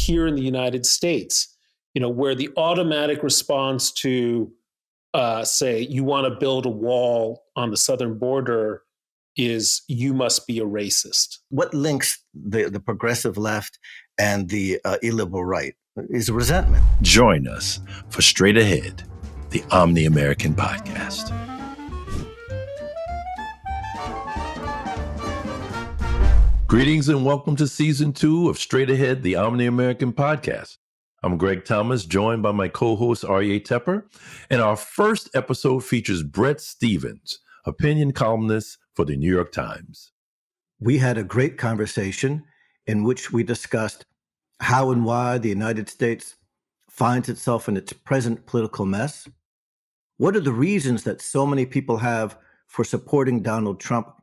here in the United States, where the automatic response to, say, you want to build a wall on the southern border is you must be a racist. What links the progressive left and the illiberal right is resentment. Join us for Straight Ahead, the Omni-American podcast. Greetings and welcome to Season 2 of Straight Ahead, the Omni-American podcast. I'm Greg Thomas, joined by my co-host Aryeh Tepper, and our first episode features Bret Stephens, opinion columnist for the New York Times. We had a great conversation in which we discussed how and why the United States finds itself in its present political mess. What are the reasons that so many people have for supporting Donald Trump,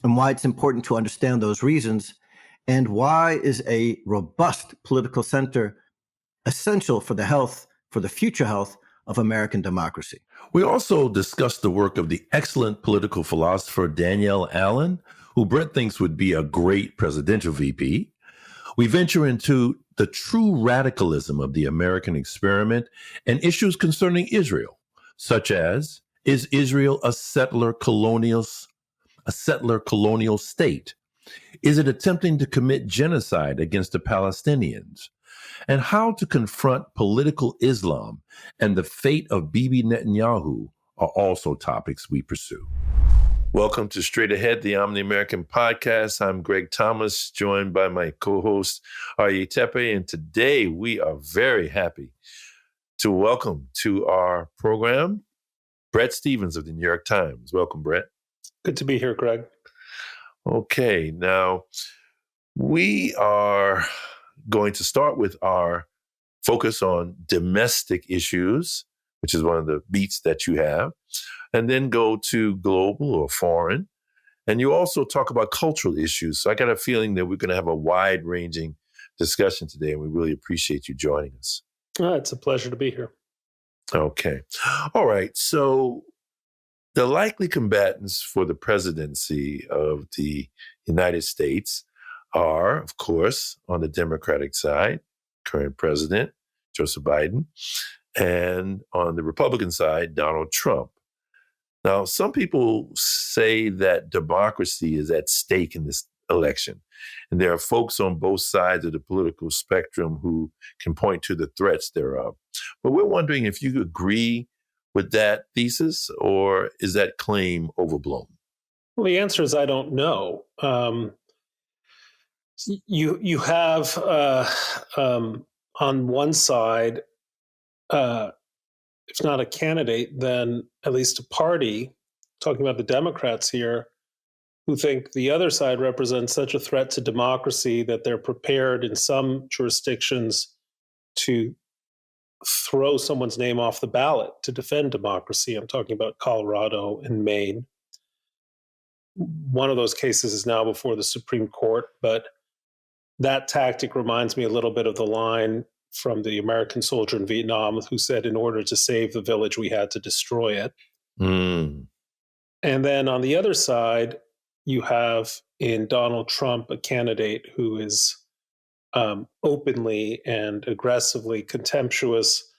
and why it's important to understand those reasons, and why is a robust political center essential for the future health of American democracy. We also discussed the work of the excellent political philosopher Danielle Allen, who Bret thinks would be a great presidential VP. We venture into the true radicalism of the American experiment and issues concerning Israel, such as, is Israel a settler colonial state? Is it attempting to commit genocide against the Palestinians? And how to confront political Islam and the fate of Bibi Netanyahu are also topics we pursue. Welcome to Straight Ahead, the Omni-American podcast. I'm Greg Thomas, joined by my co-host Aryeh Tepper, and today we are very happy to welcome to our program Bret Stephens of the New York Times. Welcome, Bret. Good to be here, Greg. Okay, now we are going to start with our focus on domestic issues, which is one of the beats that you have, and then go to global or foreign. And you also talk about cultural issues. So I got a feeling that we're going to have a wide-ranging discussion today, and we really appreciate you joining us. It's a pleasure to be here. Okay. All right. So the likely combatants for the presidency of the United States are, of course, on the Democratic side, current president, Joseph Biden, and on the Republican side, Donald Trump. Now, some people say that democracy is at stake in this election, and there are folks on both sides of the political spectrum who can point to the threats thereof. But we're wondering if you agree with that thesis, or is that claim overblown? Well, the answer is I don't know. You have on one side, if not a candidate, then at least a party, talking about the Democrats here, who think the other side represents such a threat to democracy that they're prepared in some jurisdictions to throw someone's name off the ballot to defend democracy. I'm talking about Colorado and Maine. One of those cases is now before the Supreme Court, but that tactic reminds me a little bit of the line from the American soldier in Vietnam who said, in order to save the village, we had to destroy it. And then on the other side, you have in Donald Trump a candidate who is openly and aggressively contemptuous,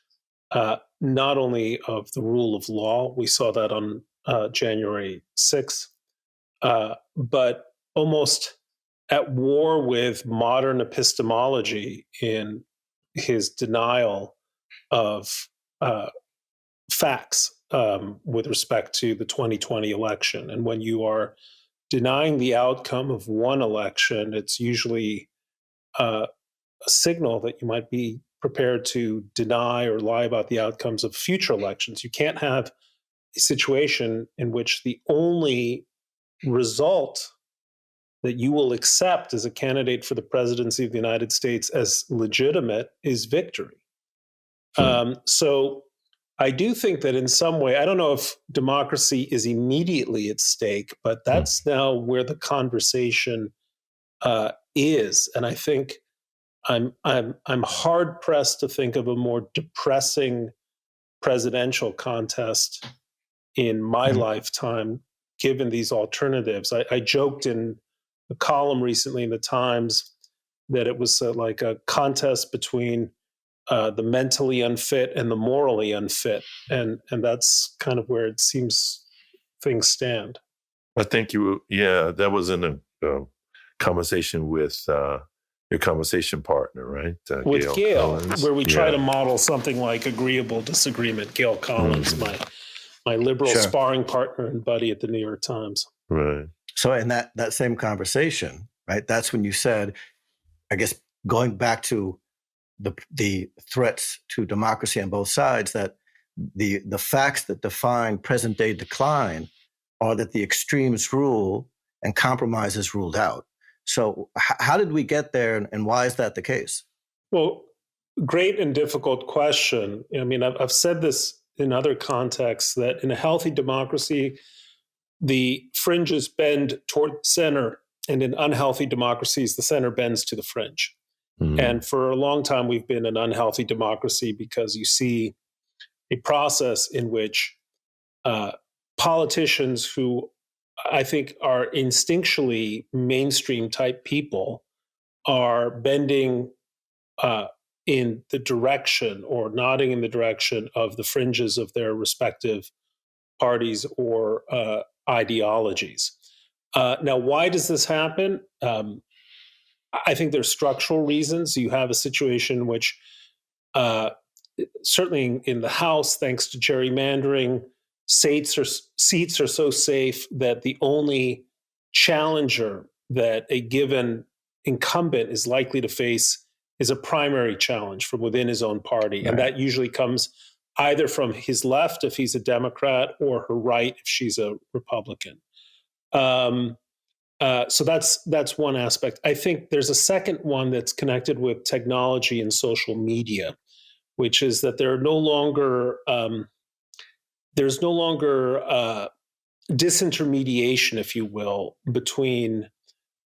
not only of the rule of law, we saw that on January 6th, but almost at war with modern epistemology in his denial of facts with respect to the 2020 election. And when you are denying the outcome of one election, it's usually a signal that you might be prepared to deny or lie about the outcomes of future elections. You can't have a situation in which the only result that you will accept as a candidate for the presidency of the United States as legitimate is victory. So I do think that in some way, I don't know if democracy is immediately at stake, but that's now where the conversation is. And I think I'm hard pressed to think of a more depressing presidential contest in my lifetime, given these alternatives. I joked in a column recently in the Times that it was like a contest between the mentally unfit and the morally unfit, and that's kind of where it seems things stand. I think that was in a conversation with your conversation partner, right? With Gail, Collins. where we try to model something like agreeable disagreement. Gail Collins, my liberal sparring partner and buddy at the New York Times. Right. So in that same conversation, right, that's when you said, I guess, going back to the threats to democracy on both sides, that the facts that define present day decline are that the extremes rule and compromise is ruled out. So how did we get there, and why is that the case? Well, great and difficult question. I mean, I've said this in other contexts, that in a healthy democracy, the fringes bend toward the center, and in unhealthy democracies, the center bends to the fringe. And for a long time, we've been an unhealthy democracy because you see a process in which politicians who I think are instinctually mainstream type people are bending in the direction or nodding in the direction of the fringes of their respective parties or ideologies. Now, why does this happen? I think there's structural reasons. You have a situation in which, certainly in the House, thanks to gerrymandering, seats are so safe that the only challenger that a given incumbent is likely to face is a primary challenge from within his own party. Right. And that usually comes either from his left, if he's a Democrat, or her right, if she's a Republican. So that's one aspect. I think there's a second one that's connected with technology and social media, which is that there's no longer disintermediation, if you will, between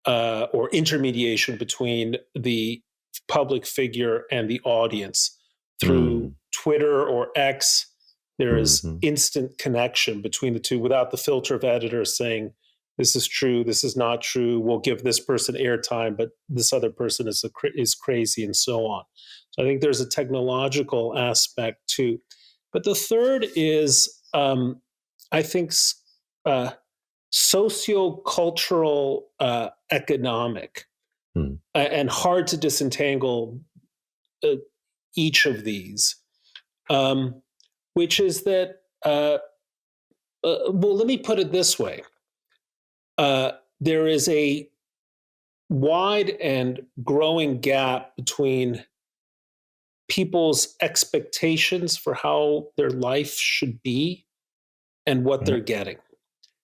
or intermediation between the public figure and the audience through Twitter or X. There is instant connection between the two without the filter of editors saying, this is true, this is not true, we'll give this person airtime, but this other person is crazy, and so on. So I think there's a technological aspect too. But the third is, I think, socio-cultural economic, and hard to disentangle each of these, which is that, well, let me put it this way. There is a wide and growing gap between people's expectations for how their life should be and what they're getting.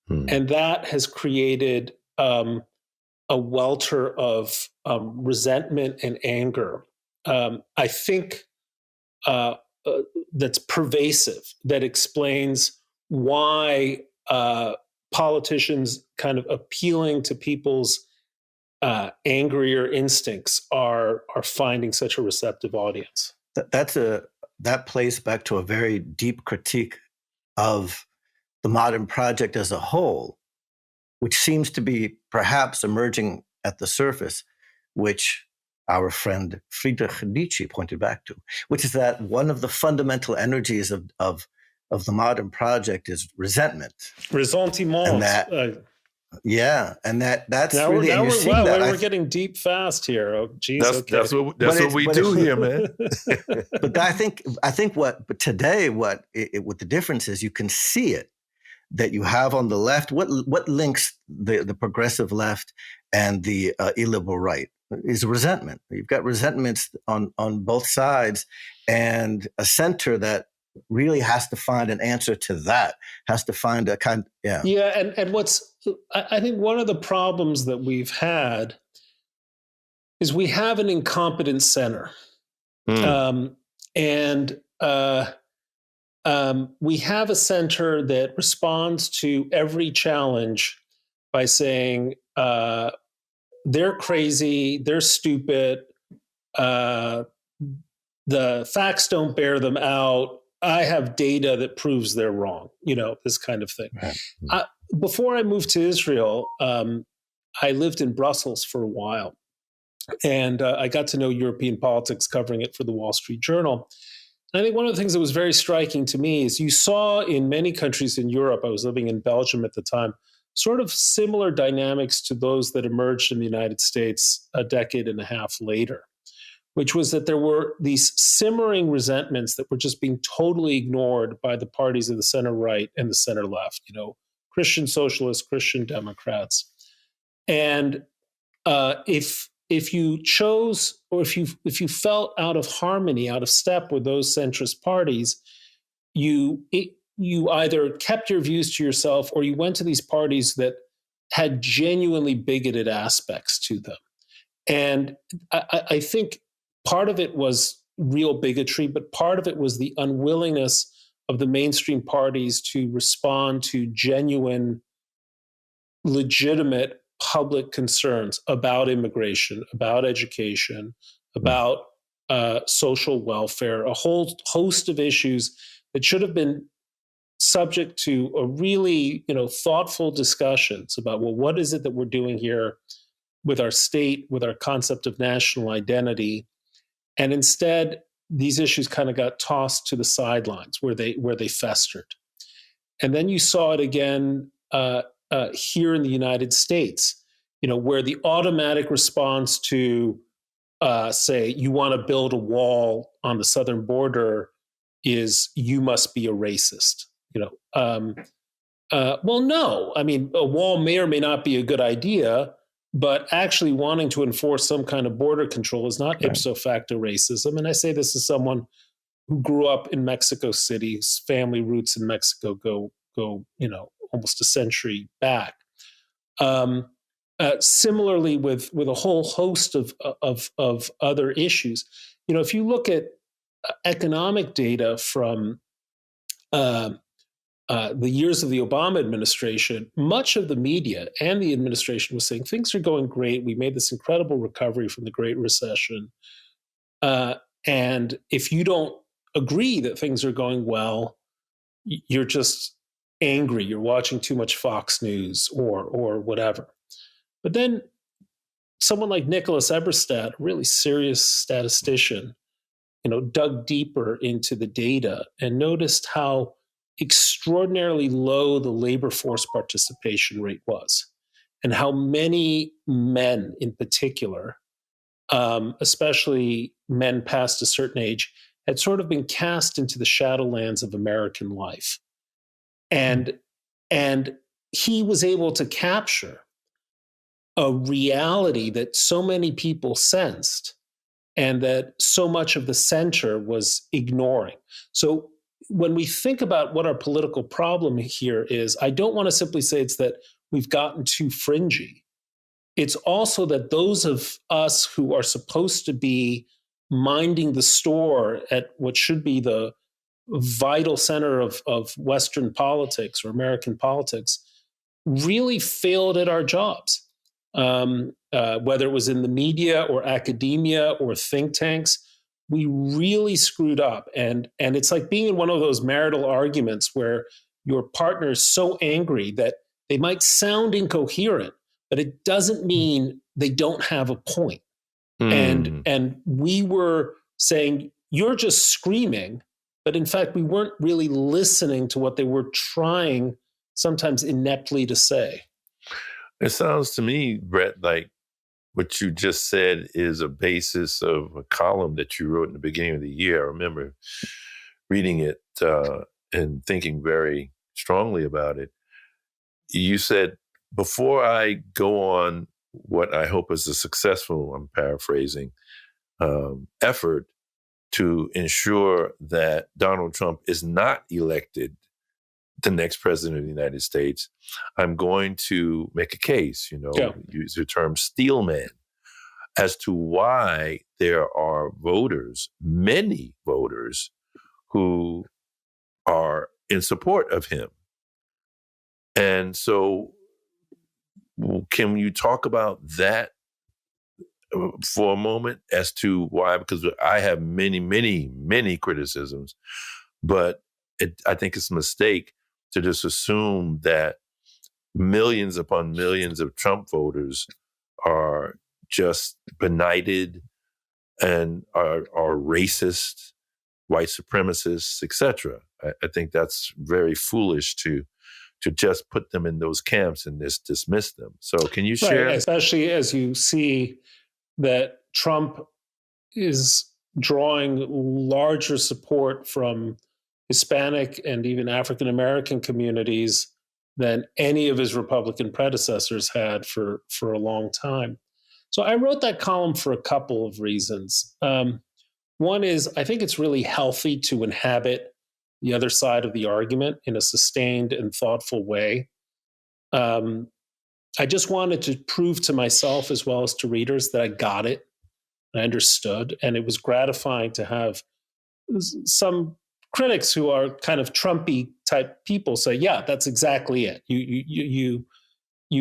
And that has created a welter of resentment and anger. I think that's pervasive, that explains why politicians kind of appealing to people's angrier instincts are finding such a receptive audience. That plays back to a very deep critique of the modern project as a whole, which seems to be perhaps emerging at the surface, which our friend Friedrich Nietzsche pointed back to, which is that one of the fundamental energies of the modern project is resentment. Ressentiment. And that, that's now really, now and you're seeing that. We're getting deep fast here. Oh, geez, that's what we do here, man. But I think what the difference is, you can see it, that you have on the left, what links the progressive left and the illiberal right is resentment. You've got resentments on both sides, and a center that really has to find an answer to that, has to find a kind, and I think one of the problems that we've had is we have an incompetent center. We have a center that responds to every challenge by saying, they're crazy, they're stupid, the facts don't bear them out, I have data that proves they're wrong, this kind of thing. Right. Before I moved to Israel, I lived in Brussels for a while. And I got to know European politics covering it for the Wall Street Journal. And I think one of the things that was very striking to me is you saw in many countries in Europe, I was living in Belgium at the time, sort of similar dynamics to those that emerged in the United States a decade and a half later, which was that there were these simmering resentments that were just being totally ignored by the parties of the center right and the center left, Christian socialists, Christian Democrats. And if you chose, or if you felt out of harmony, out of step with those centrist parties, you either kept your views to yourself, or you went to these parties that had genuinely bigoted aspects to them. And I think part of it was real bigotry, but part of it was the unwillingness of the mainstream parties to respond to genuine, legitimate public concerns about immigration, about education, about social welfare, a whole host of issues that should have been subject to a really, thoughtful discussions about, well, what is it that we're doing here with our state, with our concept of national identity? And instead, these issues kind of got tossed to the sidelines where they festered. And then you saw it again here in the United States, where the automatic response to, say, you want to build a wall on the southern border is you must be a racist. Well, no. I mean, a wall may or may not be a good idea, but actually wanting to enforce some kind of border control is not ipso facto racism. And I say this as someone who grew up in Mexico City, whose family roots in Mexico go almost a century back. Similarly, with a whole host of other issues, if you look at economic data from the years of the Obama administration, much of the media and the administration was saying things are going great. We made this incredible recovery from the Great Recession. And if you don't agree that things are going well, you're just angry. You're watching too much Fox News or whatever. But then someone like Nicholas Eberstadt, a really serious statistician, dug deeper into the data and noticed how extraordinarily low the labor force participation rate was, and how many men in particular, especially men past a certain age, had sort of been cast into the shadowlands of American life. And he was able to capture a reality that so many people sensed and that so much of the center was ignoring. So when we think about what our political problem here is, I don't want to simply say it's that we've gotten too fringy. It's also that those of us who are supposed to be minding the store at what should be the vital center of Western politics or American politics really failed at our jobs. Whether it was in the media or academia or think tanks, we really screwed up. And it's like being in one of those marital arguments where your partner is so angry that they might sound incoherent, but it doesn't mean they don't have a point. And we were saying, you're just screaming, but in fact, we weren't really listening to what they were trying, sometimes ineptly, to say. It sounds to me, Bret, like what you just said is a basis of a column that you wrote in the beginning of the year. I remember reading it and thinking very strongly about it. You said, before I go on what I hope is a successful, I'm paraphrasing, effort to ensure that Donald Trump is not elected the next president of the United States, I'm going to make a case, use the term steelman, as to why there are voters, many voters, who are in support of him. And so can you talk about that for a moment as to why? Because I have many, many, many criticisms, but I think it's a mistake to just assume that millions upon millions of Trump voters are just benighted and are racist, white supremacists, etc. I think that's very foolish to just put them in those camps and just dismiss them. So can you share? Right, especially as you see that Trump is drawing larger support from Hispanic and even African American communities than any of his Republican predecessors had for a long time. So I wrote that column for a couple of reasons. One is I think it's really healthy to inhabit the other side of the argument in a sustained and thoughtful way. I just wanted to prove to myself as well as to readers that I got it, I understood, and it was gratifying to have some critics who are kind of Trumpy type people say, "Yeah, that's exactly it. You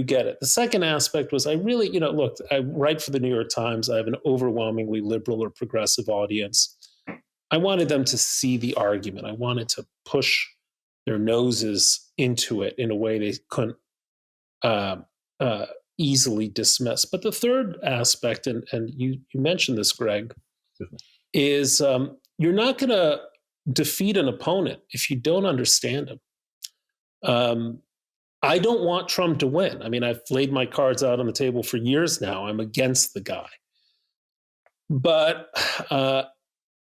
get it." The second aspect was I really, look, I write for the New York Times. I have an overwhelmingly liberal or progressive audience. I wanted them to see the argument. I wanted to push their noses into it in a way they couldn't easily dismiss. But the third aspect, and you mentioned this, Greg, is you're not going to defeat an opponent if you don't understand him. I don't want Trump to win. I mean, I've laid my cards out on the table for years now. I'm against the guy. But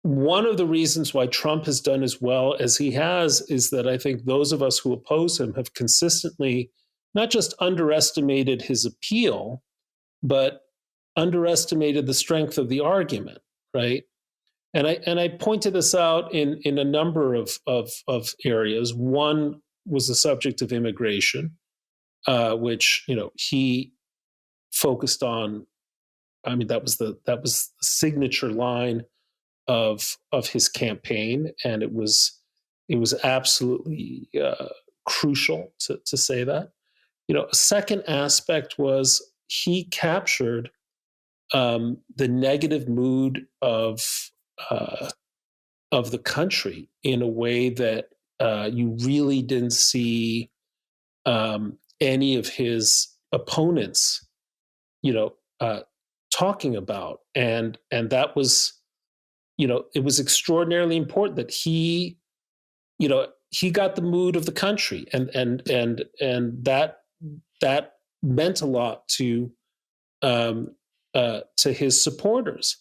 one of the reasons why Trump has done as well as he has is that I think those of us who oppose him have consistently not just underestimated his appeal, but underestimated the strength of the argument, right? And I pointed this out in a number of areas. One was the subject of immigration, which he focused on. I mean, that was the signature line of his campaign, and it was absolutely crucial to say that. A second aspect was he captured the negative mood of the country in a way that you really didn't see any of his opponents, talking about, and that was, it was extraordinarily important that he got the mood of the country, and that meant a lot to his supporters,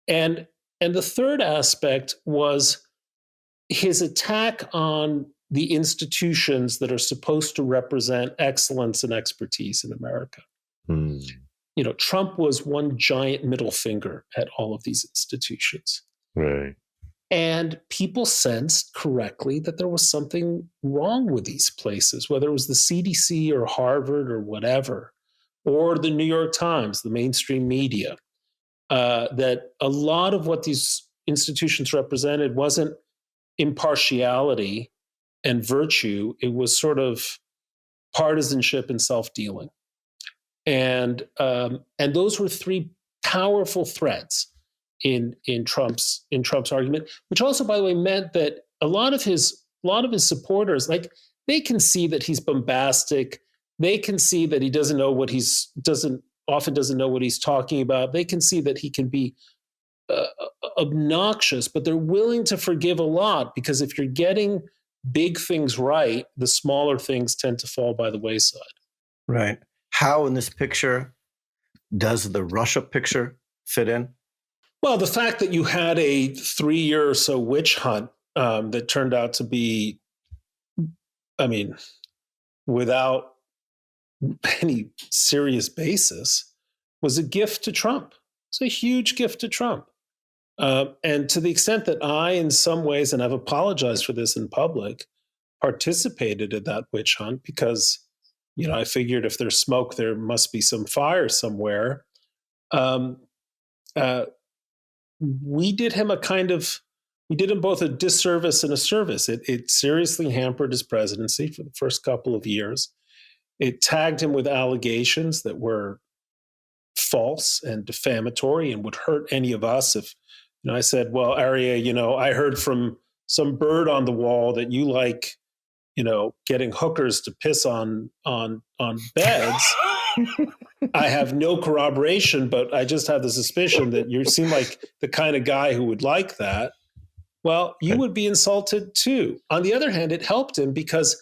and the third aspect was his attack on the institutions that are supposed to represent excellence and expertise in America. Mm. Trump was one giant middle finger at all of these institutions. Right. And people sensed correctly that there was something wrong with these places, whether it was the CDC or Harvard or whatever, or the New York Times, the mainstream media, that a lot of what these institutions represented wasn't impartiality and virtue. It was sort of partisanship and self-dealing. And those were three powerful threads in Trump's argument, which also, by the way, meant that a lot of his supporters, like, they can see that he's bombastic. They can see that he doesn't know what often doesn't know what he's talking about. They can see that he can be obnoxious, but they're willing to forgive a lot, because if you're getting big things right, the smaller things tend to fall by the wayside. Right. How in this picture does the Russia picture fit in? Well, the fact that you had a 3-year or so witch hunt that turned out to be, I mean, without any serious basis, was a gift to Trump. It's a huge gift to Trump. And to the extent that I, in some ways, and I've apologized for this in public, participated in that witch hunt because, I figured if there's smoke, there must be some fire somewhere. We did him both a disservice and a service. It seriously hampered his presidency for the first couple of years. It tagged him with allegations that were false and defamatory and would hurt any of us if, I said, well, Aryeh, I heard from some bird on the wall that you like, getting hookers to piss on beds. I have no corroboration, but I just have the suspicion that you seem like the kind of guy who would like that. Well, you would be insulted too. On the other hand, it helped him because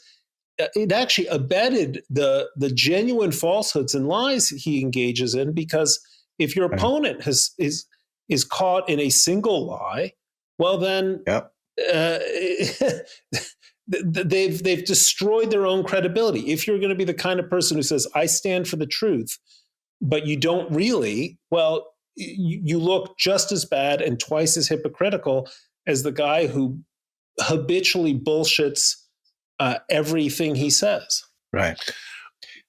it actually abetted the genuine falsehoods and lies he engages in. Because if your opponent is caught in a single lie, well then they've destroyed their own credibility. If you're going to be the kind of person who says, I stand for the truth, but you don't really, well, you look just as bad and twice as hypocritical as the guy who habitually bullshits everything he says. Right.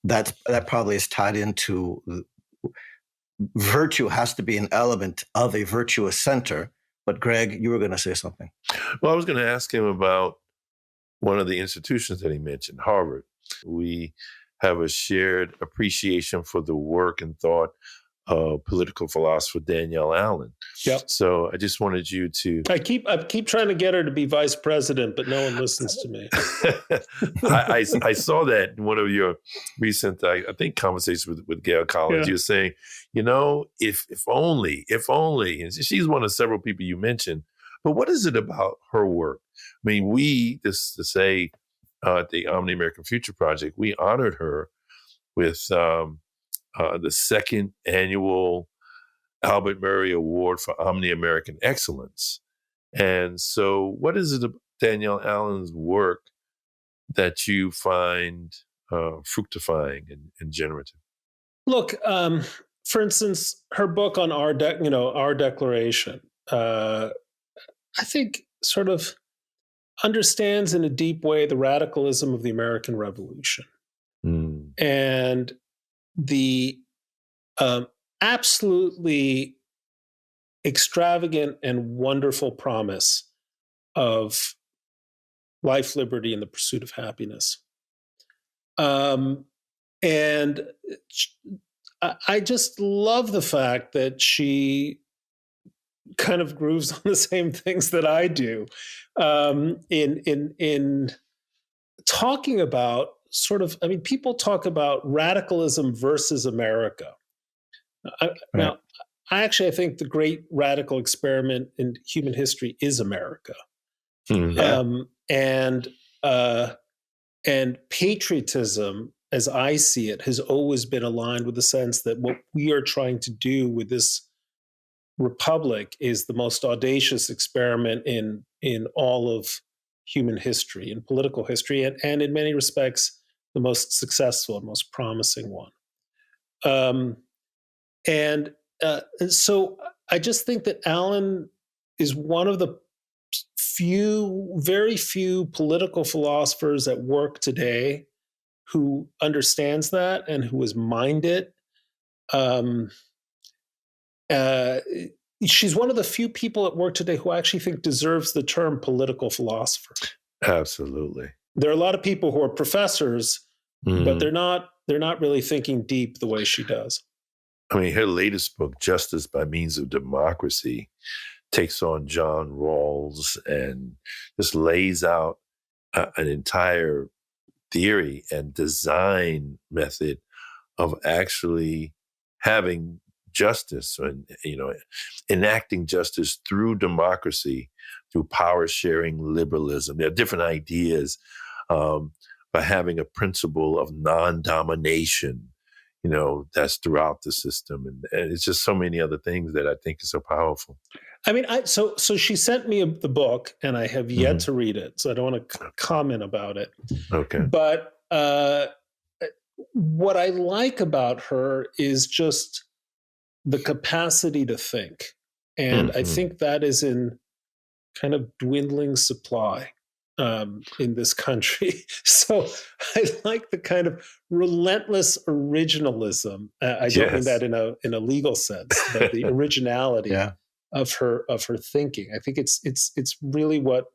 That probably is tied into virtue has to be an element of a virtuous center. But Greg, you were going to say something. Well, I was going to ask him about one of the institutions that he mentioned, Harvard. We have a shared appreciation for the work and thought of political philosopher Danielle Allen. Yep. So I just wanted you to... I keep trying to get her to be vice president, but no one listens to me. I saw that in one of your recent, I think, conversations with Gail Collins. You were saying, if only, and she's one of several people you mentioned, but what is it about her work? I mean, we, just to say, at the Omni-American Future Project, we honored her with the second annual Albert Murray Award for Omni-American Excellence. And so what is it about Danielle Allen's work that you find fructifying and generative? Look, for instance, her book on our Declaration, I think sort of understands in a deep way the radicalism of the American Revolution and the absolutely extravagant and wonderful promise of life, liberty, and the pursuit of happiness. And I just love the fact that she kind of grooves on the same things that I do in talking about people talk about radicalism versus America. Now, I think the great radical experiment in human history is America. And patriotism, as I see it, has always been aligned with the sense that what we are trying to do with this republic is the most audacious experiment in all of human history and political history, and in many respects, the most successful and most promising one. So I just think that Allen is one of the very few political philosophers at work today who understands that and who has mined it. She's one of the few people at work today who I actually think deserves the term political philosopher. Absolutely. There are a lot of people who are professors, but they're not really thinking deep the way she does. I mean, her latest book, Justice by Means of Democracy, takes on John Rawls and just lays out an entire theory and design method of actually having justice and, enacting justice through democracy, through power sharing liberalism. There are different ideas by having a principle of non-domination, that's throughout the system. And it's just so many other things that I think is so powerful. I mean, so she sent me the book and I have yet to read it. So I don't want to comment about it. Okay. But what I like about her is just the capacity to think. And I think that is in kind of dwindling supply in this country. So I like the kind of relentless originalism. I don't mean that in a legal sense, but the originality of her thinking. I think it's really what.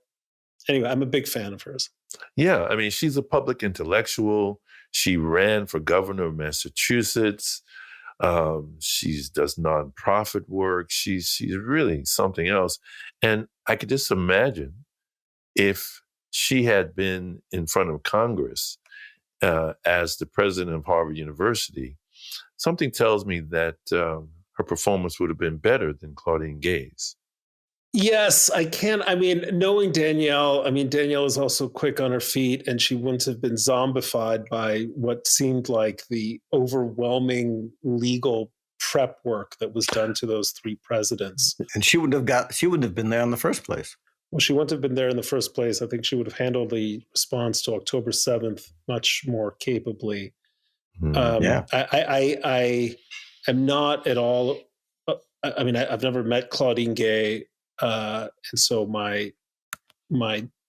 Anyway, I'm a big fan of hers. Yeah, I mean, she's a public intellectual. She ran for governor of Massachusetts. She does nonprofit work. She's really something else. And I could just imagine if she had been in front of Congress as the president of Harvard University, something tells me that her performance would have been better than Claudine Gay's. Yes, I can. I mean, knowing Danielle, Danielle is also quick on her feet, and she wouldn't have been zombified by what seemed like the overwhelming legal prep work that was done to those three presidents. And she wouldn't have been there in the first place. Well, she wouldn't have been there in the first place. I think she would have handled the response to October 7th much more capably. Yeah. I am not at all. I've never met Claudine Gay. And so my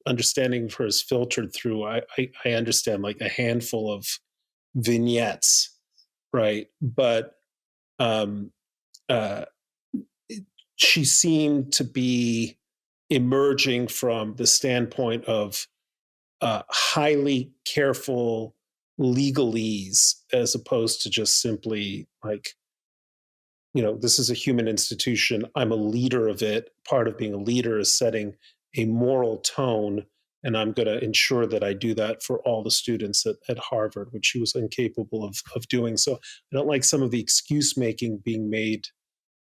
understanding of her is filtered through, I understand like a handful of vignettes, right? But she seemed to be emerging from the standpoint of highly careful legalese, as opposed to just simply like, this is a human institution. I'm a leader of it. Part of being a leader is setting a moral tone, and I'm going to ensure that I do that for all the students at Harvard, which she was incapable of doing. So I don't like some of the excuse making being made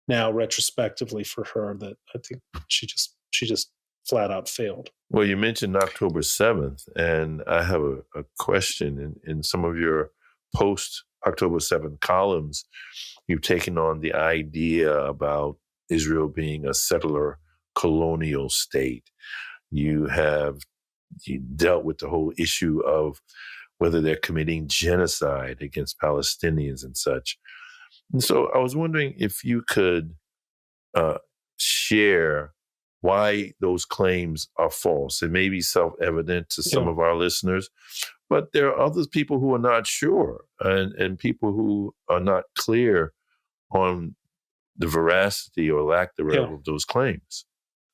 now retrospectively for her, that I think she just flat out failed. Well, you mentioned October 7th, and I have a question. In some of your post-October 7th columns, you've taken on the idea about Israel being a settler colonial state. You dealt with the whole issue of whether they're committing genocide against Palestinians and such. And so I was wondering if you could share why those claims are false. It may be self-evident to some of our listeners, but there are other people who are not sure, and people who are not clear on the veracity or lack thereof of those claims.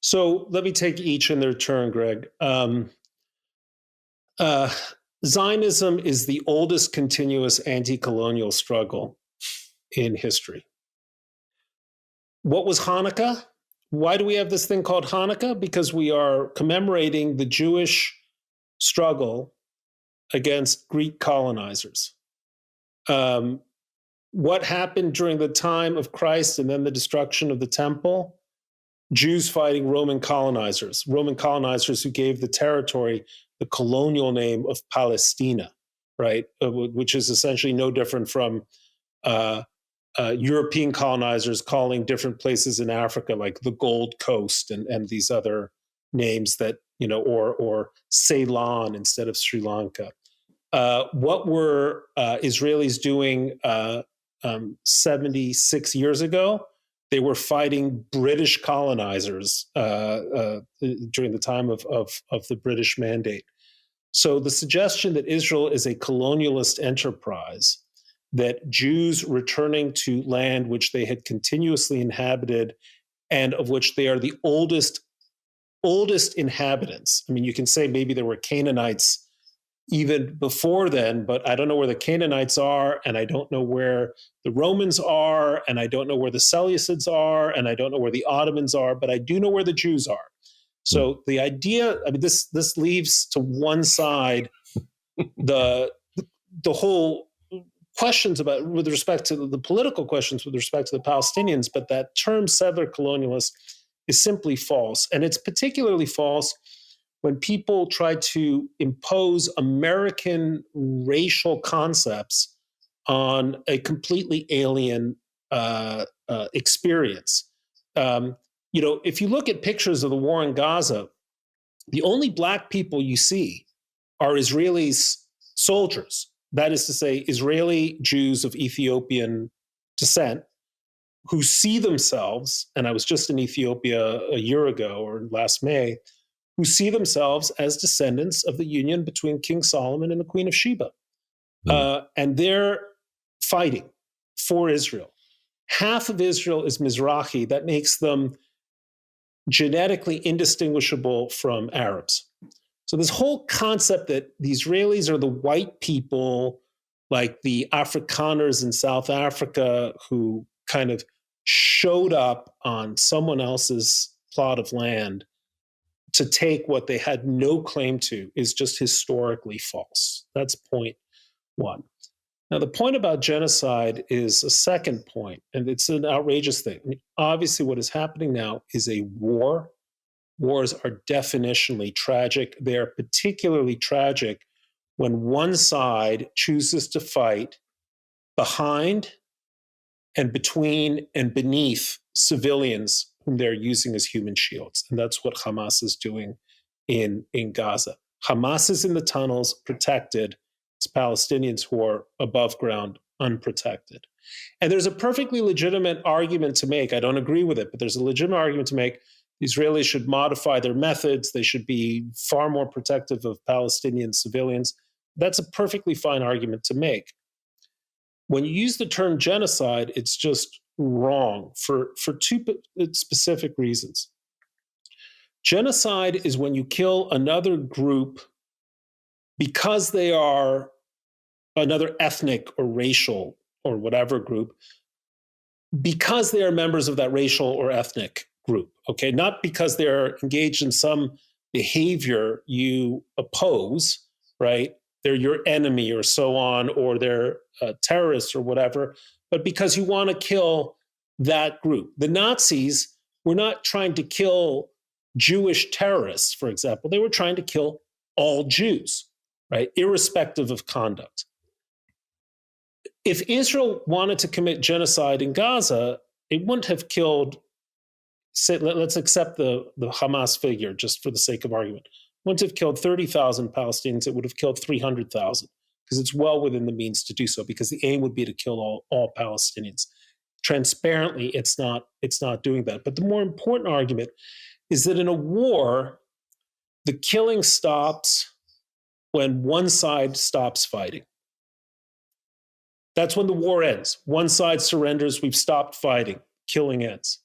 So let me take each in their turn, Greg. Zionism is the oldest continuous anti-colonial struggle in history. What was Hanukkah? Why do we have this thing called Hanukkah? Because we are commemorating the Jewish struggle against Greek colonizers. What happened during the time of Christ and then the destruction of the temple? Jews fighting Roman colonizers who gave the territory the colonial name of Palestina, right? Which is essentially no different from European colonizers calling different places in Africa like the Gold Coast and these other names that, or Ceylon instead of Sri Lanka. What were Israelis doing 76 years ago? They were fighting British colonizers during the time of the British Mandate. So the suggestion that Israel is a colonialist enterprise, that Jews returning to land which they had continuously inhabited and of which they are the oldest inhabitants. I mean, you can say maybe there were Canaanites even before then, but I don't know where the Canaanites are, and I don't know where the Romans are, and I don't know where the Seleucids are, and I don't know where the Ottomans are, but I do know where the Jews are. So the idea, this leaves to one side the whole questions with respect to the political questions with respect to the Palestinians, but that term settler colonialist is simply false. And it's particularly false when people try to impose American racial concepts on a completely alien experience. If you look at pictures of the war in Gaza, the only Black people you see are Israeli soldiers. That is to say, Israeli Jews of Ethiopian descent who see themselves, and I was just in Ethiopia a year ago or last May, who see themselves as descendants of the union between King Solomon and the Queen of Sheba. And they're fighting for Israel. Half of Israel is Mizrahi. That makes them genetically indistinguishable from Arabs. So this whole concept that the Israelis are the white people, like the Afrikaners in South Africa who kind of showed up on someone else's plot of land to take what they had no claim to, is just historically false. That's point one. Now, the point about genocide is a second point, and it's an outrageous thing. I mean, obviously, what is happening now is a war. Wars are definitionally tragic. They are particularly tragic when one side chooses to fight behind and between and beneath civilians whom they're using as human shields. And that's what Hamas is doing in Gaza. Hamas is in the tunnels, protected. It's Palestinians who are above ground, unprotected. And there's a perfectly legitimate argument to make. I don't agree with it, but there's a legitimate argument to make. The Israelis should modify their methods. They should be far more protective of Palestinian civilians. That's a perfectly fine argument to make. When you use the term genocide, it's just wrong for two specific reasons. Genocide is when you kill another group because they are another ethnic or racial or whatever group, because they are members of that racial or ethnic group, okay? Not because they're engaged in some behavior you oppose, right? They're your enemy or so on, or they're terrorists or whatever, but because you want to kill that group. The Nazis were not trying to kill Jewish terrorists, for example. They were trying to kill all Jews, right? Irrespective of conduct. If Israel wanted to commit genocide in Gaza, it wouldn't have killed, say, let's accept the Hamas figure just for the sake of argument, wouldn't have killed 30,000 Palestinians, it would have killed 300,000, because it's well within the means to do so, because the aim would be to kill all Palestinians. Transparently, it's not doing that. But the more important argument is that in a war, the killing stops when one side stops fighting. That's when the war ends. One side surrenders, we've stopped fighting, killing ends.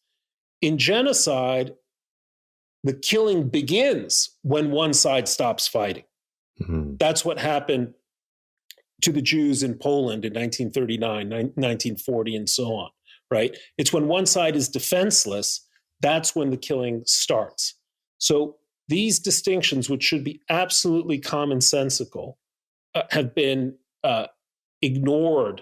In genocide, the killing begins when one side stops fighting. Mm-hmm. That's what happened to the Jews in Poland in 1939, 1940, and so on, right? It's when one side is defenseless, that's when the killing starts. So these distinctions, which should be absolutely commonsensical, have been ignored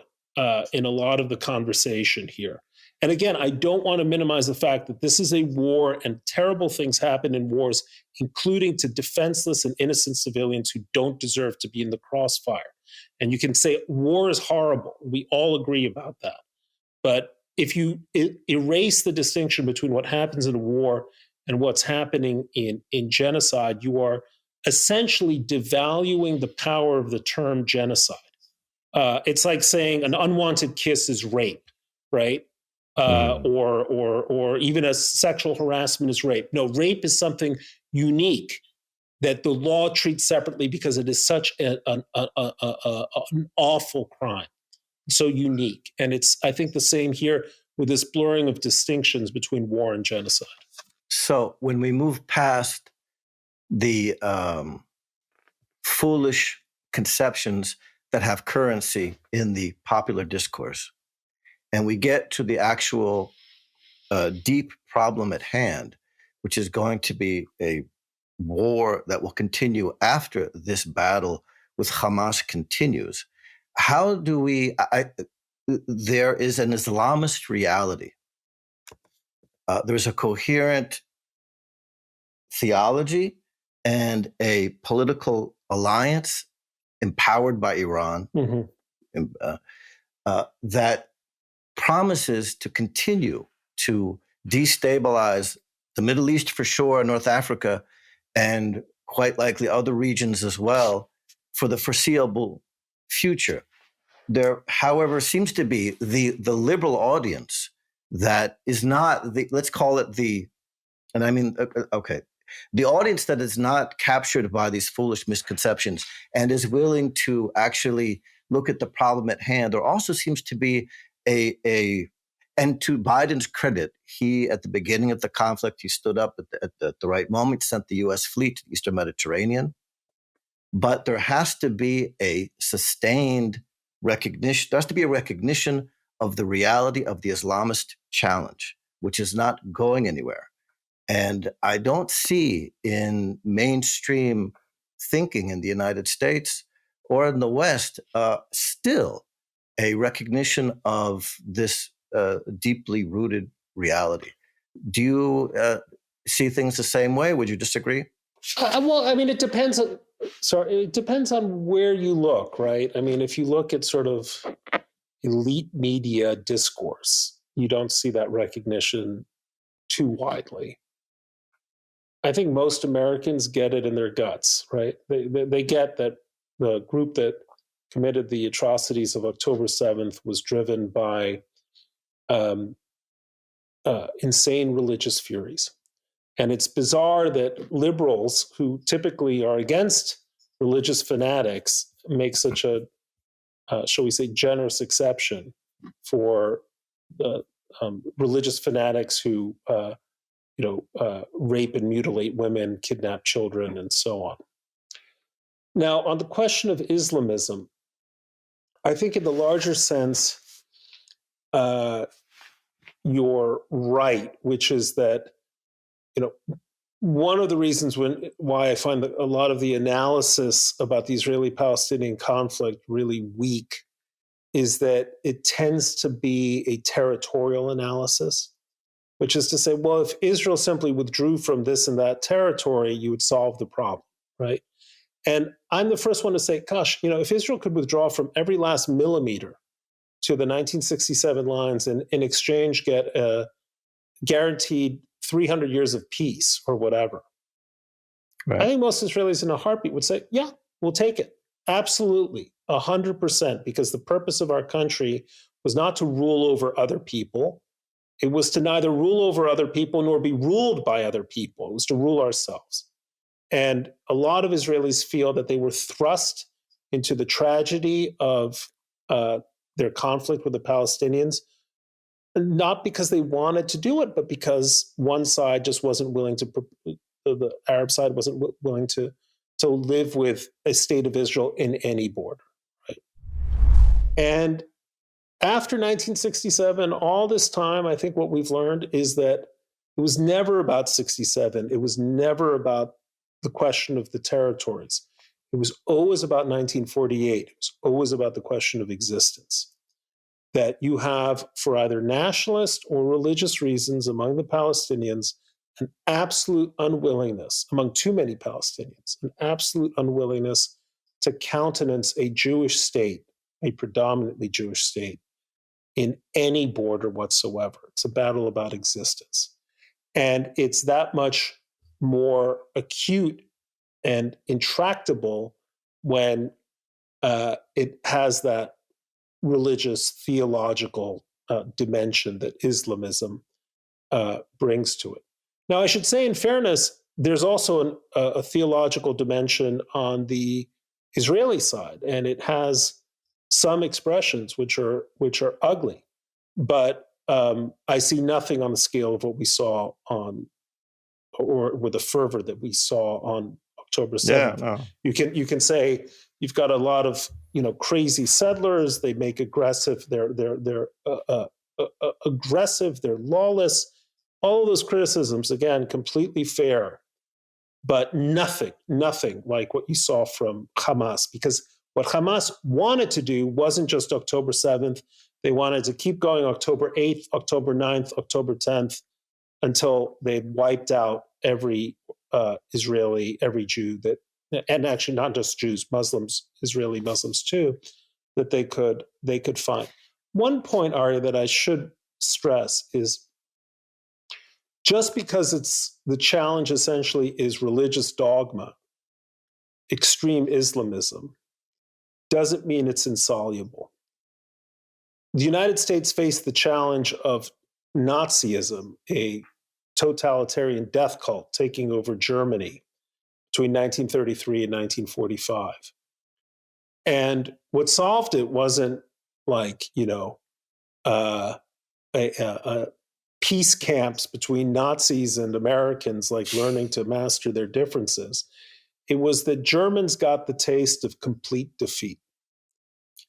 in a lot of the conversation here. And again, I don't want to minimize the fact that this is a war and terrible things happen in wars, including to defenseless and innocent civilians who don't deserve to be in the crossfire. And you can say war is horrible. We all agree about that. But if you erase the distinction between what happens in a war and what's happening in genocide, you are essentially devaluing the power of the term genocide. It's like saying an unwanted kiss is rape, right? Or even a sexual harassment is rape. No, rape is something unique that the law treats separately because it is such an awful crime, so unique. And it's, I think, the same here with this blurring of distinctions between war and genocide. So when we move past the foolish conceptions that have currency in the popular discourse, and we get to the actual deep problem at hand, which is going to be a war that will continue after this battle with Hamas continues. How do we, there is an Islamist reality. There's a coherent theology and a political alliance empowered by Iran that promises to continue to destabilize the Middle East for sure, North Africa, and quite likely other regions as well for the foreseeable future. There, however, seems to be the liberal audience that is not the, let's call it the, and I mean, okay, the audience that is not captured by these foolish misconceptions and is willing to actually look at the problem at hand. There also seems to be and to Biden's credit, he, at the beginning of the conflict, he stood up at the right moment, sent the U.S. fleet to the Eastern Mediterranean. But there has to be a sustained recognition. There has to be a recognition of the reality of the Islamist challenge, which is not going anywhere. And I don't see in mainstream thinking in the United States or in the West still a recognition of this deeply rooted reality. Do you see things the same way? Would you disagree? Well, I mean, it depends on. Sorry, it depends on where you look, right? I mean, if you look at sort of elite media discourse, you don't see that recognition too widely. I think most Americans get it in their guts, right? They get that the group that committed the atrocities of October 7th was driven by insane religious furies. And it's bizarre that liberals, who typically are against religious fanatics, make such a, shall we say, generous exception for religious fanatics who, rape and mutilate women, kidnap children, and so on. Now, on the question of Islamism, I think in the larger sense, you're right, which is that, one of the reasons why I find that a lot of the analysis about the Israeli-Palestinian conflict really weak is that it tends to be a territorial analysis, which is to say, well, if Israel simply withdrew from this and that territory, you would solve the problem, right? And I'm the first one to say, gosh, if Israel could withdraw from every last millimeter to the 1967 lines and in exchange get a guaranteed 300 years of peace or whatever, right. I think most Israelis in a heartbeat would say, yeah, we'll take it. Absolutely, 100%, because the purpose of our country was not to rule over other people. It was to neither rule over other people nor be ruled by other people. It was to rule ourselves. And a lot of Israelis feel that they were thrust into the tragedy of their conflict with the Palestinians, not because they wanted to do it, but because one side just wasn't willing to, the Arab side wasn't willing to live with a state of Israel in any border, right? And after 1967, all this time, I think what we've learned is that it was never about 67. It was never about the question of the territories. It was always about 1948. It was always about the question of existence. That you have, for either nationalist or religious reasons among the Palestinians, an absolute unwillingness, among too many Palestinians, an absolute unwillingness to countenance a Jewish state, a predominantly Jewish state, in any border whatsoever. It's a battle about existence. And it's that much more acute and intractable when it has that religious, theological dimension that Islamism brings to it. Now, I should say, in fairness, there's also a theological dimension on the Israeli side, and it has some expressions which are ugly, but I see nothing on the scale of what we saw on, or with the fervor that we saw on October 7th. Yeah, no. You can say you've got a lot of crazy settlers. They make aggressive. They're aggressive. They're lawless. All of those criticisms, again, completely fair, but nothing like what you saw from Hamas, because what Hamas wanted to do wasn't just October 7th. They wanted to keep going October 8th, October 9th, October 10th, until they wiped out every Israeli, every Jew that, and actually not just Jews, Muslims, Israeli Muslims too, that they could find. One point, Ari, that I should stress is just because it's the challenge essentially is religious dogma, extreme Islamism, doesn't mean it's insoluble. The United States faced the challenge of Nazism, a totalitarian death cult taking over Germany between 1933 and 1945. And what solved it wasn't like, peace camps between Nazis and Americans, like learning to master their differences. It was that Germans got the taste of complete defeat.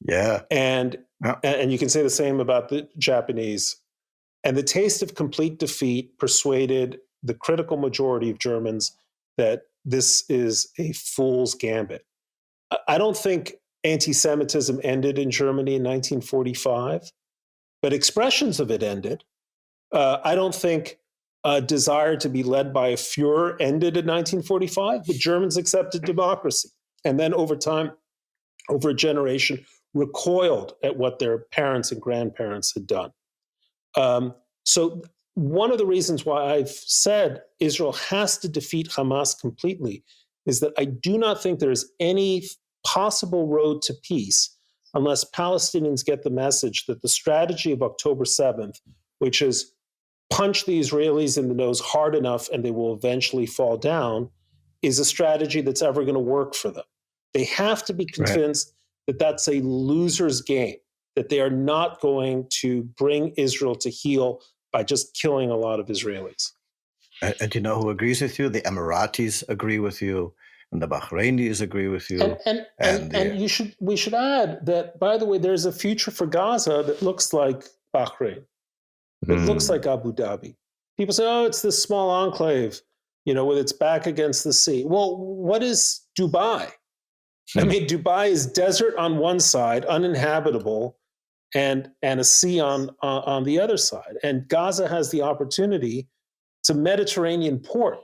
Yeah. And you can say the same about the Japanese. And the taste of complete defeat persuaded the critical majority of Germans that this is a fool's gambit. I don't think anti-Semitism ended in Germany in 1945, but expressions of it ended. I don't think a desire to be led by a Führer ended in 1945, but Germans accepted democracy. And then over time, over a generation, recoiled at what their parents and grandparents had done. So one of the reasons why I've said Israel has to defeat Hamas completely is that I do not think there's any possible road to peace unless Palestinians get the message that the strategy of October 7th, which is punch the Israelis in the nose hard enough and they will eventually fall down, is a strategy that's ever going to work for them. They have to be convinced that that's a loser's game, that they are not going to bring Israel to heel by just killing a lot of Israelis. And you know who agrees with you? The Emiratis agree with you, and the Bahrainis agree with you. And we should add that, by the way, there's a future for Gaza that looks like Bahrain. It looks like Abu Dhabi. People say, oh, it's this small enclave, with its back against the sea. Well, what is Dubai? I mean, Dubai is desert on one side, uninhabitable, and a sea on the other side. And Gaza has the opportunity. It's a Mediterranean port.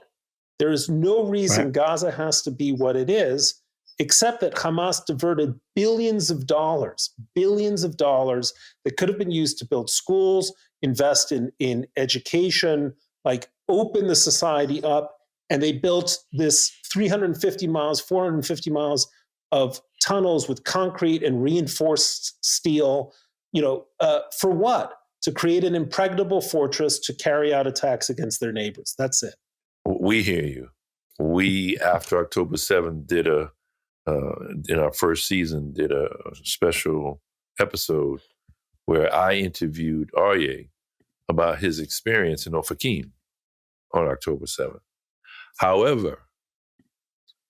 There is no reason Gaza has to be what it is, except that Hamas diverted billions of dollars that could have been used to build schools, invest in education, open the society up. And they built this 450 miles of tunnels with concrete and reinforced steel, for what? To create an impregnable fortress to carry out attacks against their neighbors. That's it. We hear you. We, after October 7th, did in our first season, did a special episode where I interviewed Aryeh about his experience in Ofakim on October 7th. However,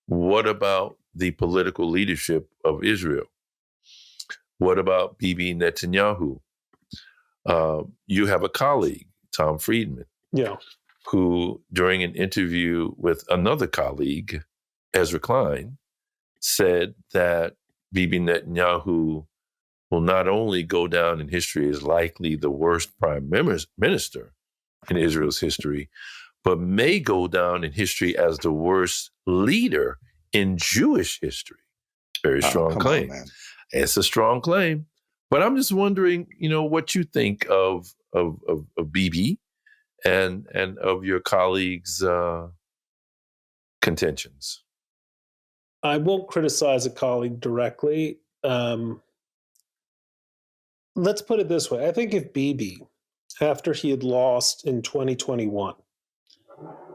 what about the political leadership of Israel? What about Bibi Netanyahu? You have a colleague, Tom Friedman, who, during an interview with another colleague, Ezra Klein, said that Bibi Netanyahu will not only go down in history as likely the worst prime minister in Israel's history, but may go down in history as the worst leader in Jewish history. Very strong claim. It's a strong claim. But I'm just wondering, what you think of Bibi and of your colleagues' contentions. I won't criticize a colleague directly. Let's put it this way. I think if Bibi, after he had lost in 2021,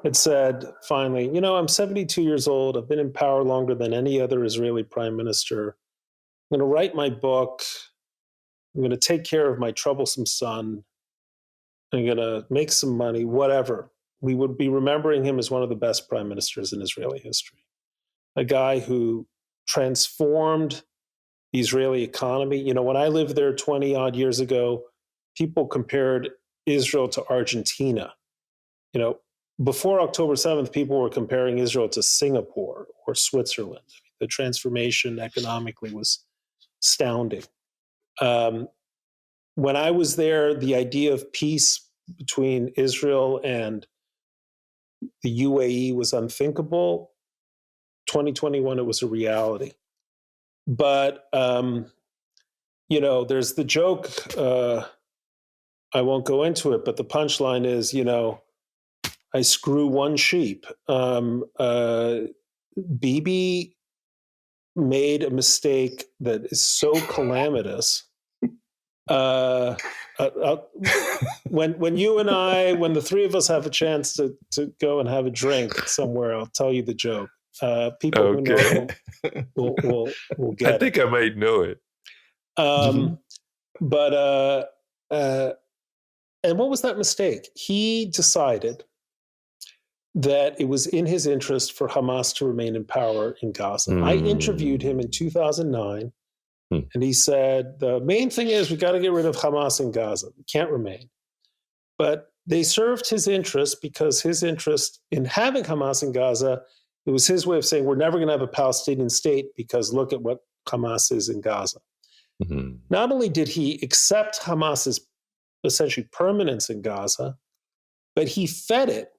had said, finally, I'm 72 years old. I've been in power longer than any other Israeli prime minister. I'm going to write my book. I'm going to take care of my troublesome son. I'm going to make some money, whatever. We would be remembering him as one of the best prime ministers in Israeli history. A guy who transformed the Israeli economy. When I lived there 20 odd years ago, people compared Israel to Argentina. Before October 7th, people were comparing Israel to Singapore or Switzerland. The transformation economically was astounding. When I was there, the idea of peace between Israel and the UAE was unthinkable. 2021, it was a reality. But, there's the joke, I won't go into it, but the punchline is, I screw one sheep. Bibi made a mistake that is so calamitous. When you and I, when the three of us have a chance to go and have a drink somewhere, I'll tell you the joke. People who know will get it. I think I might know it. But and what was that mistake? He decided that it was in his interest for Hamas to remain in power in Gaza. I interviewed him in 2009, and he said, the main thing is we got to get rid of Hamas in Gaza. We can't remain. But they served his interest because his interest in having Hamas in Gaza, it was his way of saying we're never going to have a Palestinian state because look at what Hamas is in Gaza. Mhm. Not only did he accept Hamas's essentially permanence in Gaza, but he fed it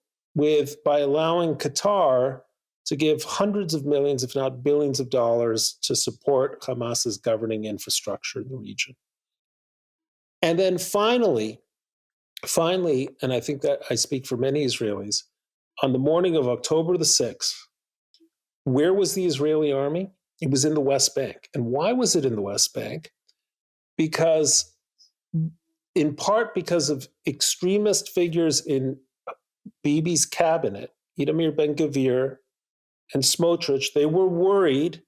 by allowing Qatar to give hundreds of millions, if not billions of dollars to support Hamas's governing infrastructure in the region. And then finally, and I think that I speak for many Israelis, on the morning of October the 6th, where was the Israeli army? It was in the West Bank. And why was it in the West Bank? In part because of extremist figures in Bibi's cabinet, Itamar Ben-Gvir and Smotrich, they were worried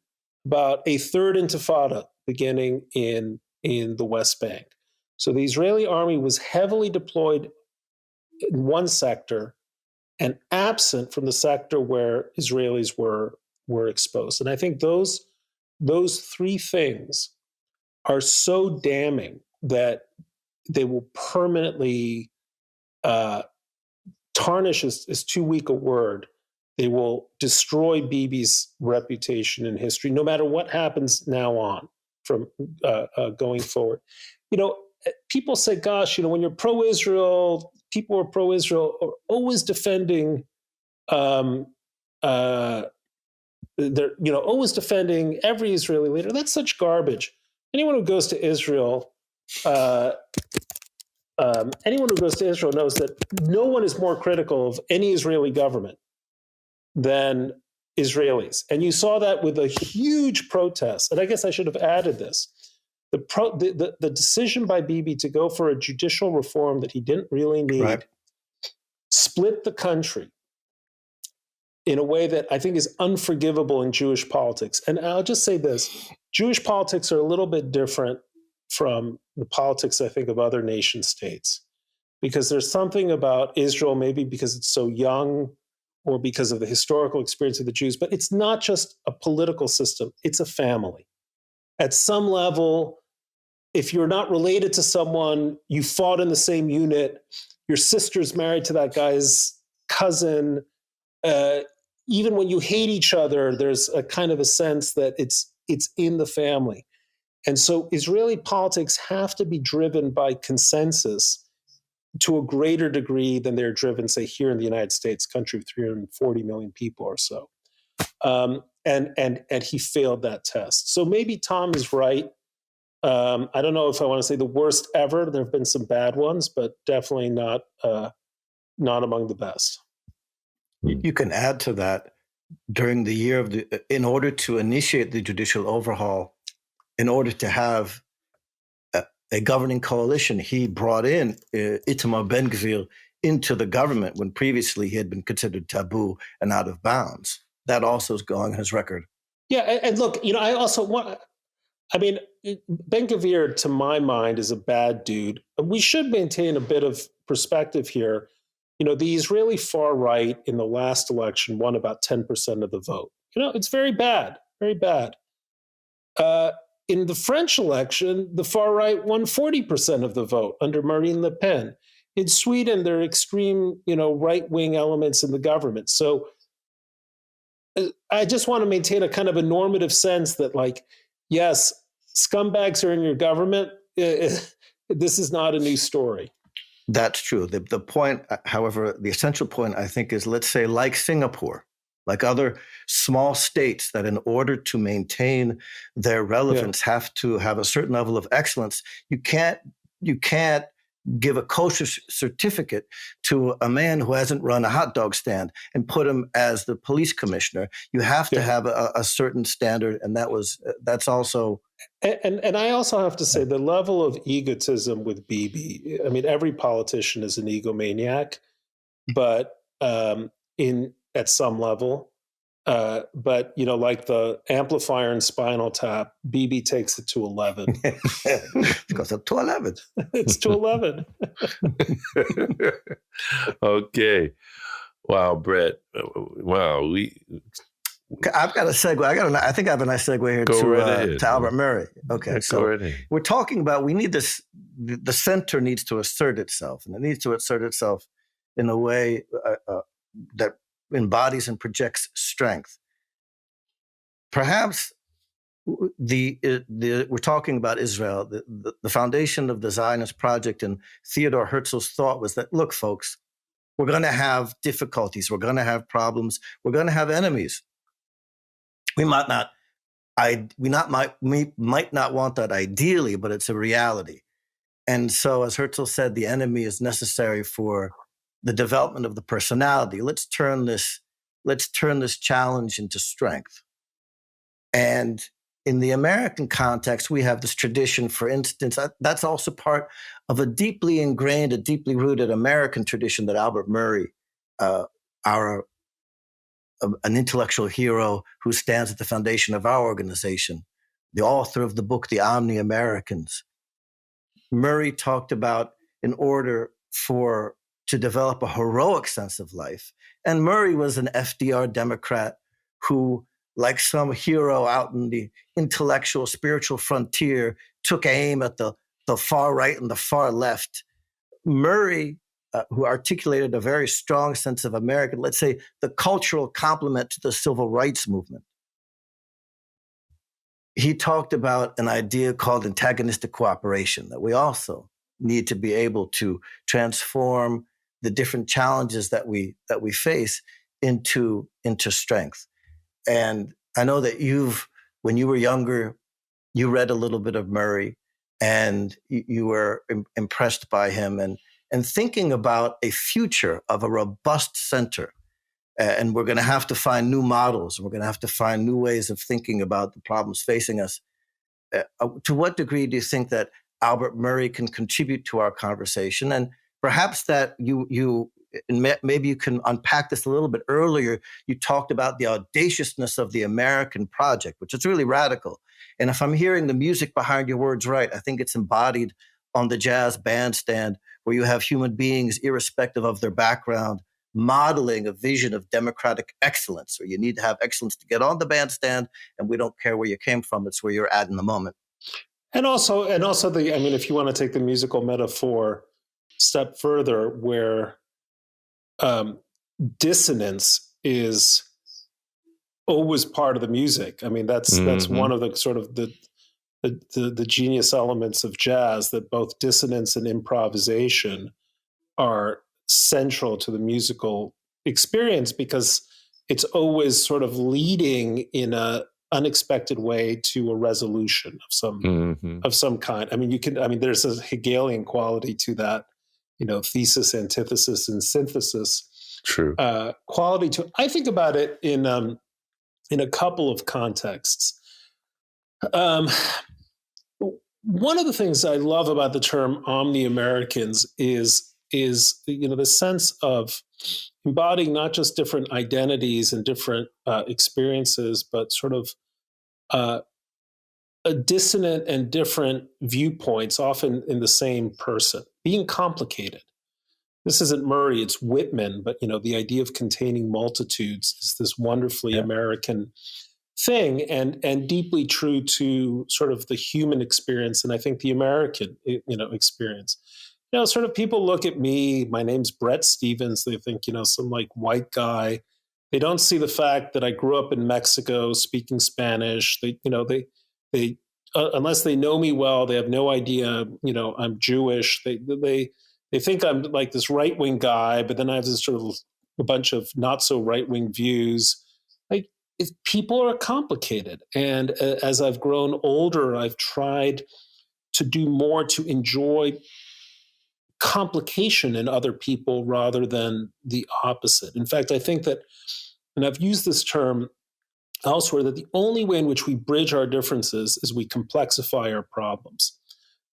about a third intifada beginning in the West Bank. So the Israeli army was heavily deployed in one sector and absent from the sector where Israelis were exposed. And I think those three things are so damning that they will permanently tarnish is too weak a word. They will destroy Bibi's reputation in history, no matter what happens now on from going forward. People say, gosh, when you're pro-Israel, people who are pro-Israel are always defending they're always defending every Israeli leader. That's such garbage. Anyone who goes to Israel knows that no one is more critical of any Israeli government than Israelis. And you saw that with a huge protest. And I guess I should have added this. The decision by Bibi to go for a judicial reform that he didn't really need split the country in a way that I think is unforgivable in Jewish politics. And I'll just say this. Jewish politics are a little bit different from the politics, I think, of other nation states, because there's something about Israel, maybe because it's so young or because of the historical experience of the Jews, but it's not just a political system, it's a family. At some level, if you're not related to someone, you fought in the same unit, your sister's married to that guy's cousin, even when you hate each other, there's a kind of a sense that it's in the family. And so Israeli politics have to be driven by consensus to a greater degree than they're driven, say, here in the United States, country of 340 million people or so. And he failed that test. So maybe Tom is right. I don't know if I want to say the worst ever. There have been some bad ones, but definitely not among the best. You can add to that during the year in order to initiate the judicial overhaul, in order to have a governing coalition, he brought in Itamar Ben-Gvir into the government when previously he had been considered taboo and out of bounds. That also is going on his record. Yeah, and look, I also want. Ben-Gvir, to my mind, is a bad dude. We should maintain a bit of perspective here. The Israeli far right in the last election won about 10% of the vote. It's very bad, very bad. In the French election, the far right won 40% of the vote under Marine Le Pen. In Sweden, there are extreme, right-wing elements in the government. So I just want to maintain a kind of a normative sense that, yes, scumbags are in your government. This is not a new story. That's true. The point, however, the essential point, I think, is, let's say, like Singapore, like other small states that in order to maintain their relevance have to have a certain level of excellence. You can't give a kosher certificate to a man who hasn't run a hot dog stand and put him as the police commissioner. You have to have a certain standard, and that's also. And I also have to say the level of egotism with Bibi. I mean, every politician is an egomaniac, but at some level. But like the amplifier in Spinal Tap, Bibi takes it to 11. It goes up to 11. It's to 11. Okay. Wow, Bret. Wow, I've got a segue. I think I have a nice segue here to Albert Murray. Okay, yeah, so we're talking about we need this. The center needs to assert itself, and it needs to assert itself in a way that embodies and projects strength. Perhaps we're talking about Israel. The foundation of the Zionist project and Theodore Herzl's thought was that, look, folks, we're going to have difficulties. We're going to have problems. We're going to have enemies. We might not want that ideally, but it's a reality. And so, as Herzl said, the enemy is necessary for the development of the personality. Let's turn this challenge into strength. And in the American context, we have this tradition, for instance, that's also part of a deeply ingrained, a deeply rooted American tradition that Albert Murray, an intellectual hero who stands at the foundation of our organization, the author of the book, The Omni-Americans. Murray talked about in order to develop a heroic sense of life. And Murray was an FDR Democrat who, like some hero out in the intellectual, spiritual frontier, took aim at the far right and the far left. Murray, who articulated a very strong sense of American, let's say, the cultural complement to the civil rights movement. He talked about an idea called antagonistic cooperation, that we also need to be able to transform the different challenges that we face into strength. And I know that when you were younger, you read a little bit of Murray and you were impressed by him and thinking about a future of a robust center. And we're going to have to find new models. We're going to have to find new ways of thinking about the problems facing us. To what degree do you think that Albert Murray can contribute to our conversation? And perhaps that maybe you can unpack this a little bit. Earlier, you talked about the audaciousness of the American project, which is really radical. And if I'm hearing the music behind your words right, I think it's embodied on the jazz bandstand, where you have human beings, irrespective of their background, modeling a vision of democratic excellence, where you need to have excellence to get on the bandstand, and we don't care where you came from, it's where you're at in the moment. And also if you want to take the musical metaphor a step further, where dissonance is always part of the music. I mean, that's one of the sort of the genius elements of jazz, that both dissonance and improvisation are central to the musical experience, because it's always sort of leading in a unexpected way to a resolution of some kind. I mean, there's a Hegelian quality to that, thesis, antithesis, and synthesis. True. Quality to. I think about it in a couple of contexts. One of the things I love about the term Omni-Americans is the sense of embodying not just different identities and different experiences, but sort of a dissonant and different viewpoints, often in the same person, being complicated. This isn't Murray, it's Whitman, but the idea of containing multitudes is this wonderfully American thing, and deeply true to sort of the human experience, and I think the American experience. Sort of people look at me, my name's Bret Stephens, they think, some like white guy. They don't see the fact that I grew up in Mexico speaking Spanish. They unless they know me well, they have no idea, I'm Jewish. They think I'm like this right-wing guy, but then I have this sort of a bunch of not so right-wing views. Like, people are complicated. And as I've grown older, I've tried to do more to enjoy complication in other people rather than the opposite. In fact, I think that, and I've used this term elsewhere, that the only way in which we bridge our differences is we complexify our problems.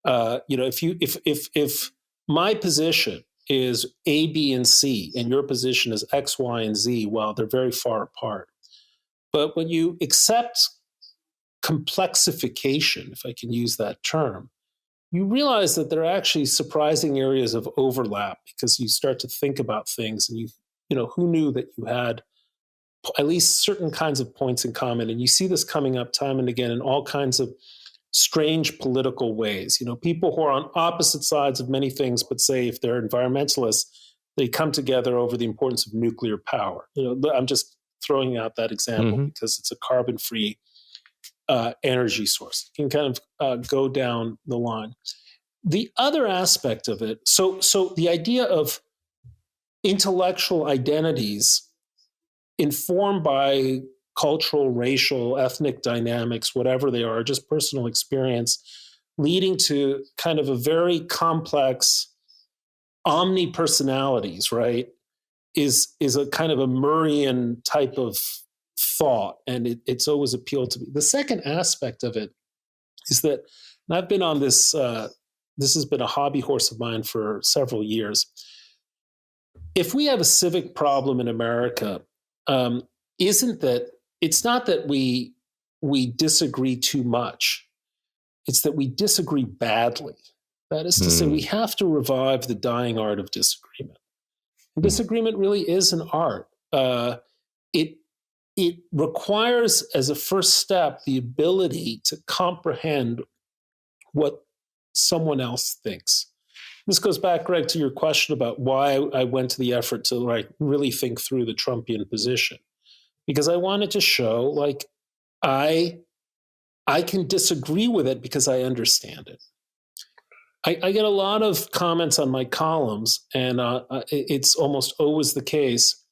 If my position is A, B, and C, and your position is X, Y, and Z, well, they're very far apart. But when you accept complexification, if I can use that term, you realize that there are actually surprising areas of overlap, because you start to think about things, and who knew that you had at least certain kinds of points in common. And you see this coming up time and again in all kinds of strange political ways. People who are on opposite sides of many things, but say if they're environmentalists, they come together over the importance of nuclear power. I'm just throwing out that example because it's a carbon-free energy source. You can kind of go down the line. The other aspect of it, so the idea of intellectual identities informed by cultural, racial, ethnic dynamics, whatever they are, just personal experience, leading to kind of a very complex omni-personalities, right, is a kind of a Murrian type of thought, and it's always appealed to me. The second aspect of it is that, and I've been on this, this has been a hobby horse of mine for several years. If we have a civic problem in America, it's not that we disagree too much. It's that we disagree badly. That is to say, we have to revive the dying art of disagreement. And disagreement really is an art. It requires, as a first step, the ability to comprehend what someone else thinks. This goes back, Greg, to your question about why I went to the effort to really think through the Trumpian position, because I wanted to show I can disagree with it because I understand it. I get a lot of comments on my columns, and it's almost always the case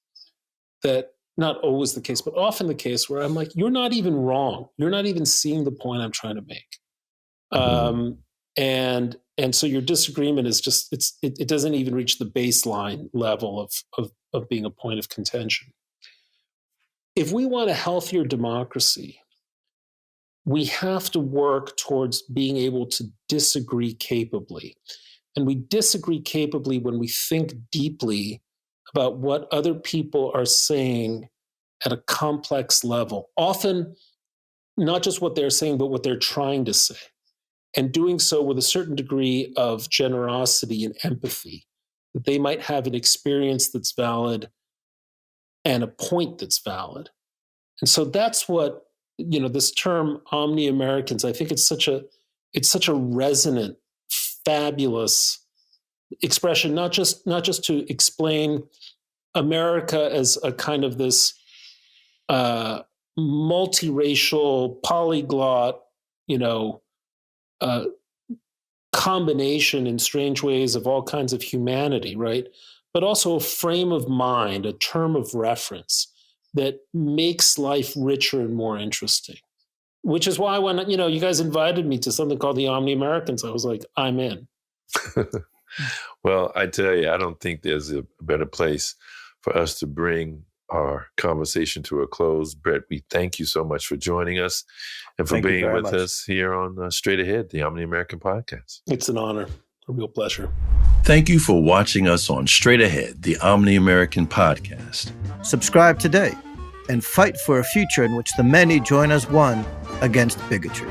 that, not always the case, but often the case where I'm like, you're not even wrong. You're not even seeing the point I'm trying to make. And so your disagreement is just, it doesn't even reach the baseline level of being a point of contention. If we want a healthier democracy, we have to work towards being able to disagree capably. And we disagree capably when we think deeply about what other people are saying at a complex level, often not just what they're saying, but what they're trying to say. And doing so with a certain degree of generosity and empathy, that they might have an experience that's valid and a point that's valid. And so that's what, this term Omni-Americans, I think it's such a resonant, fabulous expression, not just to explain America as a kind of this multiracial, polyglot, combination in strange ways of all kinds of humanity, right? But also a frame of mind, a term of reference that makes life richer and more interesting. Which is why when, you guys invited me to something called the Omni-Americans, I was like, I'm in. Well, I tell you, I don't think there's a better place for us to bring our conversation to a close. Bret, we thank you so much for joining us and for being with us here on Straight Ahead, the Omni-American podcast. It's an honor, a real pleasure. Thank you for watching us on Straight Ahead, the Omni-American podcast. Subscribe today and fight for a future in which the many join as one against bigotry.